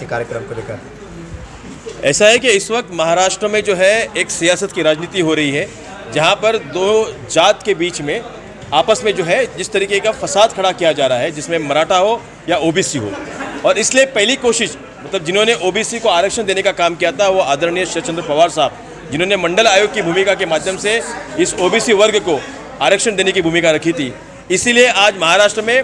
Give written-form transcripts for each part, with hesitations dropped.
कार्यक्रम को लेकर ऐसा है कि इस वक्त महाराष्ट्र में जो है एक सियासत की राजनीति हो रही है, जहां पर दो जात के बीच में आपस में जो है जिस तरीके का फसाद खड़ा किया जा रहा है, जिसमें मराठा हो या ओबीसी हो। और इसलिए पहली कोशिश मतलब जिन्होंने ओबीसी को आरक्षण देने का काम किया था वो आदरणीय शरद चंद्र पवार साहब, जिन्होंने मंडल आयोग की भूमिका के माध्यम से इस ओबीसी वर्ग को आरक्षण देने की भूमिका रखी थी। इसीलिए आज महाराष्ट्र में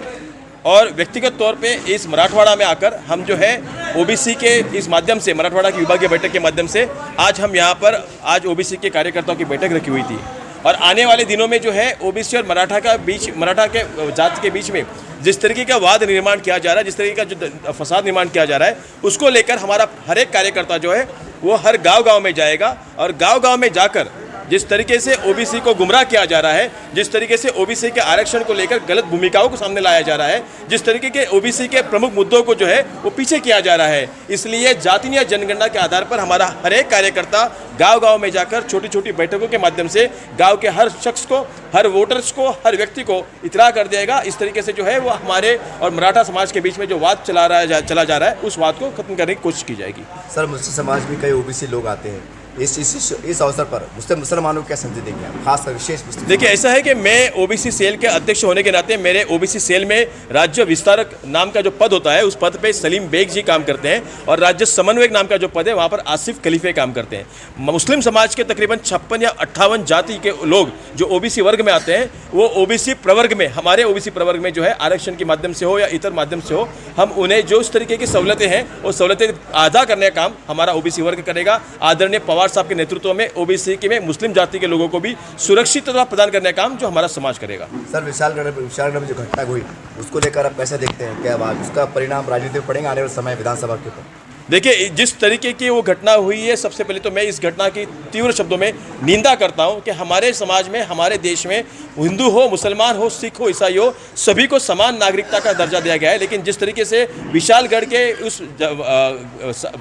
और व्यक्तिगत तौर पे इस मराठवाड़ा में आकर हम जो है ओबीसी के इस माध्यम से, मराठवाड़ा की विभागीय बैठक के माध्यम से आज हम यहाँ पर आज ओबीसी के कार्यकर्ताओं की बैठक रखी हुई थी। और आने वाले दिनों में जो है ओबीसी और मराठा के जाति के बीच में जिस तरीके का वाद निर्माण किया जा रहा है, जिस तरीके का जो फसाद निर्माण किया जा रहा है, उसको लेकर हमारा हर एक कार्यकर्ता जो है वो हर गाँव में जाएगा और गाँव में जाकर जिस तरीके से ओबीसी को गुमराह किया जा रहा है, जिस तरीके से ओबीसी के आरक्षण को लेकर गलत भूमिकाओं को सामने लाया जा रहा है, जिस तरीके के ओबीसी के प्रमुख मुद्दों को जो है वो पीछे किया जा रहा है, इसलिए जातीय जनगणना के आधार पर हमारा हर एक कार्यकर्ता गांव में जाकर छोटी छोटी बैठकों के माध्यम से गांव के हर शख्स को, हर वोटर्स को, हर व्यक्ति को इतला कर देगा। इस तरीके से जो है वो हमारे और मराठा समाज के बीच में जो वाद चला जा रहा है उस वाद को खत्म करने की कोशिश की जाएगी। सर, मुस्लिम समाज में कई ओबीसी लोग आते हैं, इस अवसर पर मुसलमानों को क्या संदेश देंगे आप, खासकर विशेष? देखिए, ऐसा है कि मैं ओबीसी सेल के अध्यक्ष होने के नाते मेरे ओबीसी सेल में राज्य विस्तारक नाम का जो पद होता है उस पद पे सलीम बेग जी काम करते हैं और राज्य समन्वयक नाम का जो पद है वहाँ पर आसिफ खलीफे काम करते हैं। मुस्लिम समाज के तकरीबन 56 या 58 जाति के लोग जो ओबीसी वर्ग में आते हैं वो ओबीसी प्रवर्ग में, हमारे ओबीसी प्रवर्ग में जो है आरक्षण के माध्यम से हो या इतर माध्यम से हो, हम उन्हें जो इस तरीके की सहूलतें हैं वो सहूलतें अदा करने का काम हमारा ओबीसी वर्ग करेगा। आदरणीय पवार साहब के नेतृत्व में ओबीसी के में मुस्लिम जाति के लोगों को भी सुरक्षितता प्रदान करने का काम जो हमारा समाज करेगा। सर, विशालगढ़ में जो घटना हुई उसको लेकर आप कैसे देखते हैं? क्या बात उसका परिणाम राजनीति में पड़ेगा आने वाले समय विधानसभा के ऊपर? देखिए, जिस तरीके की वो घटना हुई है, सबसे पहले तो मैं इस घटना की तीव्र शब्दों में निंदा करता हूं कि हमारे समाज में, हमारे देश में हिंदू हो, मुसलमान हो, सिख हो, ईसाई हो, सभी को समान नागरिकता का दर्जा दिया गया है। लेकिन जिस तरीके से विशालगढ़ के उस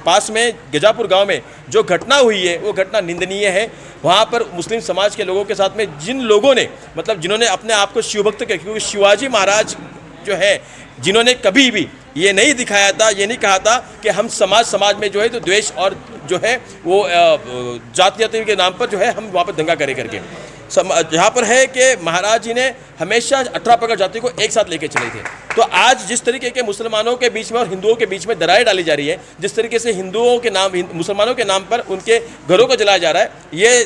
पास में गजापुर गांव में जो घटना हुई है वो घटना निंदनीय है। वहाँ पर मुस्लिम समाज के लोगों के साथ में जिन लोगों ने मतलब जिन्होंने अपने आप को शिवभक्त किया, क्योंकि शिवाजी महाराज जो है जिन्होंने कभी भी ये नहीं दिखाया था, ये नहीं कहा था कि हम समाज में जो है तो द्वेष और जो है वो जाति के नाम पर जो है हम वहाँ पर दंगा करे करके यहाँ पर है कि महाराज जी ने हमेशा 18 प्रकार जाति को एक साथ लेके चले थे। तो आज जिस तरीके के मुसलमानों के बीच में और हिंदुओं के बीच में दरारें डाली जा रही है, जिस तरीके से हिंदुओं के नाम मुसलमानों के नाम पर उनके घरों को जलाया जा रहा है, ये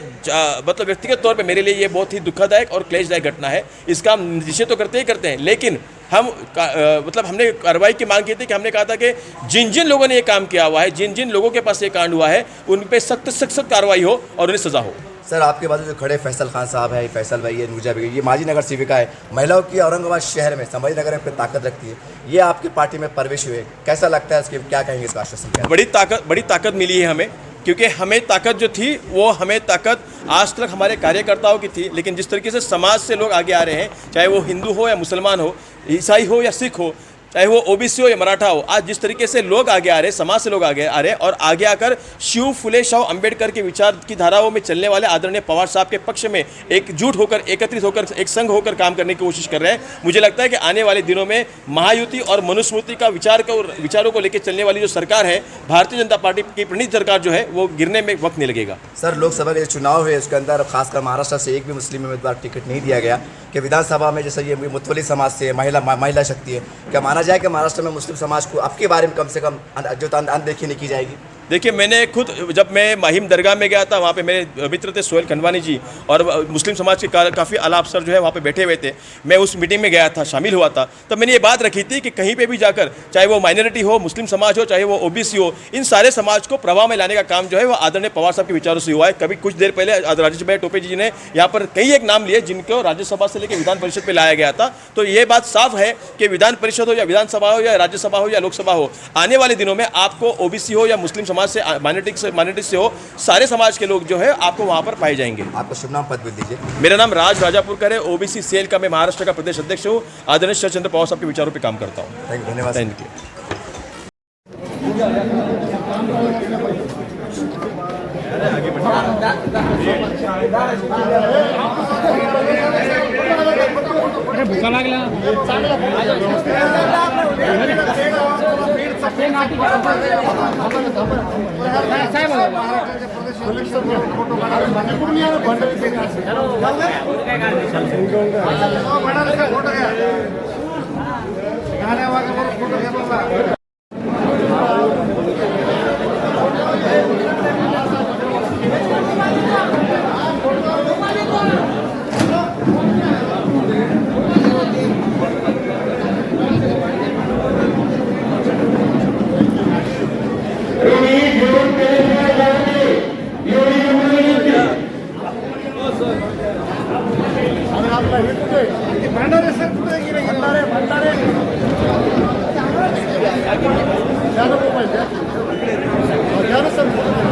मतलब व्यक्तिगत तौर पे मेरे लिए ये बहुत ही दुखदायक और क्लेशदायक घटना है। इसका हम निषेध तो करते ही करते हैं, लेकिन हम मतलब हमने कार्रवाई की मांग की थी कि हमने कहा था कि जिन जिन लोगों ने ये काम किया हुआ है, जिन जिन लोगों के पास ये कांड हुआ है, उन पर सख्त कार्रवाई हो और उन्हें सजा हो। सर, आपके बाजू जो खड़े फैसल खान साहब है, फैसल भाई है, नूरजा बेगम, ये माजी नगर सेविका है, महिलाओं की औरंगाबाद शहर में, संभाजी नगर में ताकत रखती है, ये आपकी पार्टी में प्रवेश हुए, कैसा लगता है? इसके क्या कहेंगे इसका आश्वासन? बड़ी ताकत मिली है हमें, क्योंकि हमें ताकत जो थी वो हमें ताकत आज तक हमारे कार्यकर्ताओं की थी, लेकिन जिस तरीके से समाज से लोग आगे आ रहे हैं, चाहे वो हिंदू हो या मुसलमान हो, ईसाई हो या सिख हो, चाहे वो ओबीसी हो या मराठा हो, आज जिस तरीके से लोग आगे आ रहे हैं, समाज से लोग आगे आ रहे हैं और आगे आकर शिव फुले शाह अंबेडकर के विचार की धाराओं में चलने वाले आदरणीय पवार साहब के पक्ष में एकजुट होकर, एकत्रित होकर, एक संघ होकर काम करने की कोशिश कर रहे हैं। मुझे लगता है कि आने वाले दिनों में महायुति और मनुस्मृति का विचारों को लेकर चलने वाली जो सरकार है, भारतीय जनता पार्टी की प्रणीत सरकार जो है, वो गिरने में वक्त नहीं लगेगा। सर, लोकसभा के जो चुनाव हुए उसके अंदर खासकर महाराष्ट्र से एक भी मुस्लिम उम्मीदवार टिकट नहीं दिया गया कि विधानसभा में जैसे ये मुतवली समाज से महिला शक्ति है, क्या माना जाए कि महाराष्ट्र में मुस्लिम समाज को आपके बारे में कम से कम जो अनदेखी नहीं की जाएगी? देखिए, मैंने खुद जब मैं माहिम दरगाह में गया था, वहाँ पे मेरे मित्र थे सोहेल खंडवानी जी और मुस्लिम समाज के काफ़ी आला अफसर जो है वहाँ पे बैठे हुए थे। मैं उस मीटिंग में गया था, शामिल हुआ था, तब मैंने ये बात रखी थी कि कहीं पे भी जाकर, चाहे वो माइनॉरिटी हो, मुस्लिम समाज हो, चाहे वो ओबीसी हो, इन सारे समाज को प्रभाव में लाने का काम जो है वो आदरणीय पवार साहब के विचारों से हुआ है। कभी कुछ देर पहले राजेश भाई टोपे जी ने यहाँ पर कई एक नाम लिए जिनको राज्यसभा से लेकर विधान परिषद पर लाया गया था। तो ये बात साफ है कि विधान परिषद हो या विधानसभा हो या राज्यसभा हो या लोकसभा हो, आने वाले दिनों में आपको ओबीसी हो या मुस्लिम समाज से माइनॉरिटी से हो, सारे समाज के लोग जो है आपको वहां पर पाए जाएंगे। आपका शुभ नाम, पद भी दीजिए। मेरा नाम राज राजापुरकर है, ओबीसी सेल का मैं महाराष्ट्र का प्रदेश अध्यक्ष हूँ। आदरणीय शरद चंद्र पवार साहब के विचारों पे काम करता हूँ। धन्यवाद। Thank you. भूका लागला भंडारे सर कुठे गेले? भंडारे भंडारे द्या ना मोबाईल द्या. द्या ना सर.